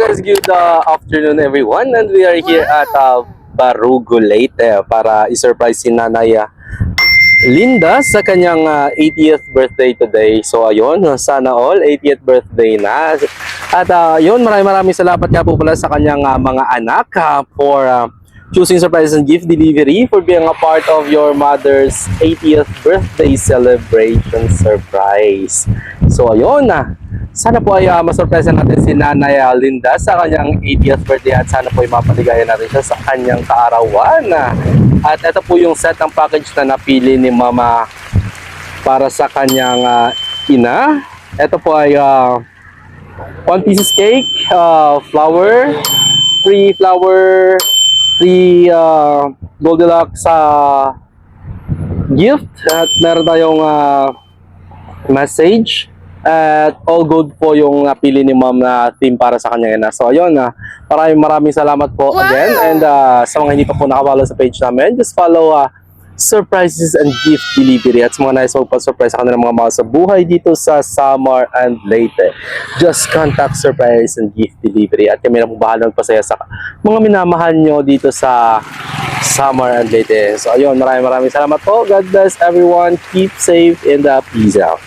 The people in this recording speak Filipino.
guys, good afternoon everyone, and we are here at Barugo Leyte para i-surprise si Nanay Linda sa kanyang 80th birthday today. So ayun, sana all 80th birthday na. At yun, maraming salamat nga po pala sa kanyang mga anak for choosing surprise and gift delivery, for being a part of your mother's 80th birthday celebration surprise. So ayun sana po ay masurpresa natin si Nanay Linda sa kanyang 80th birthday, at sana po ay mapaligayan natin siya sa kanyang kaarawan. At ito po yung set ng package na napili ni Mama para sa kanyang ina. Ito po ay 1 pieces cake, flower, free Goldilocks gift, at meron tayong message. At all good po yung napili ni Ma'am na theme para sa kanya ina. So ayun, maraming salamat po again. And sa mga hindi pa po nakawala sa page namin, just follow surprises and gift delivery. At sa mga nais magpa-surprise sa kanilang mga mahal sa buhay dito sa Samar and Leyte, just contact surprise and gift delivery. At kami na po bahala magpasaya sa mga minamahal nyo dito sa Samar and Leyte. So ayun, maraming salamat po. God bless everyone. Keep safe and peace out.